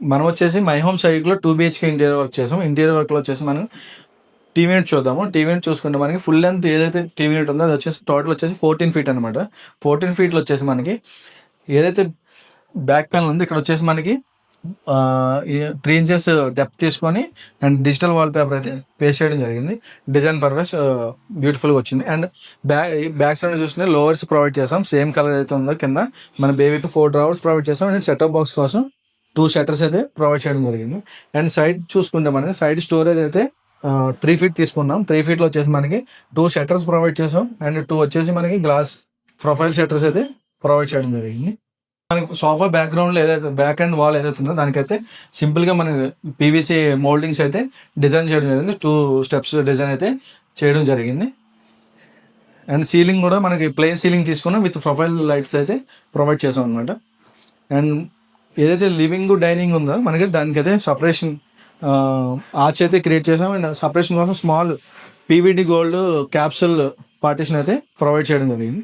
మనం వచ్చేసి my home సైట్లో 2 BHK ఇంటీరియర్ వర్క్ చేసాం. ఇంటీరియర్ వర్క్లో వచ్చేసి మనం టీవీ యూనిట్ చూద్దాము. టీవీ యూనిట్ చూసుకుంటే మనకి ఫుల్ లెంత్ ఏదైతే టీవీ యూనిట్ ఉందో అది వచ్చేసి టోటల్ వచ్చేసి 14 ఫీట్ అనమాట. 14 ఫీట్లో వచ్చేసి మనకి ఏదైతే బ్యాక్ ప్యానల్ ఉంది ఇక్కడ వచ్చేసి మనకి 3 ఇంచెస్ డెప్త్ తీసుకొని అండ్ డిజిటల్ వాల్ పేపర్ అయితే పేస్ట్ చేయడం జరిగింది. డిజైన్ పర్పస్ బ్యూటిఫుల్గా వచ్చింది. అండ్ బ్యాక్ సైడ్ చూసుకుంటే లోవర్స్ ప్రొవైడ్ చేసాం. సేమ్ కలర్ అయితే ఉందో కింద మన బేబీకి 4 డ్రావర్స్ ప్రొవైడ్ చేసాం. అండ్ సెటప్ బాక్స్ కోసం 2 షట్టర్స్ అయితే ప్రొవైడ్ చేయడం జరిగింది. అండ్ సైడ్ చూసుకుంటే మనకి సైడ్ స్టోరేజ్ అయితే 3 ఫీట్ తీసుకున్నాం. 3 ఫీట్లో వచ్చేసి మనకి 2 షట్టర్స్ ప్రొవైడ్ చేసాం. అండ్ 2 వచ్చేసి మనకి గ్లాస్ ప్రొఫైల్ షట్టర్స్ అయితే ప్రొవైడ్ చేయడం జరిగింది. మనకి సోఫా బ్యాక్గ్రౌండ్లో ఏదైతే బ్యాక్ అండ్ వాల్ ఏదైతే ఉందో దానికైతే సింపుల్గా మనకి పీవీసీ మోల్డింగ్స్ అయితే డిజైన్ చేయడం జరిగింది. 2 స్టెప్స్ డిజైన్ అయితే చేయడం జరిగింది. అండ్ సీలింగ్ కూడా మనకి ప్లెయిన్ సీలింగ్ తీసుకున్నాం విత్ ప్రొఫైల్ లైట్స్ అయితే ప్రొవైడ్ చేసాం అనమాట. అండ్ ఏదైతే లివింగ్ డైనింగ్ ఉందో మనకి దానికైతే సపరేషన్ ఆర్చ్ అయితే క్రియేట్ చేసాం. అండ్ సపరేషన్ కోసం small PVD gold capsule partition అయితే ప్రొవైడ్ చేయడం జరిగింది.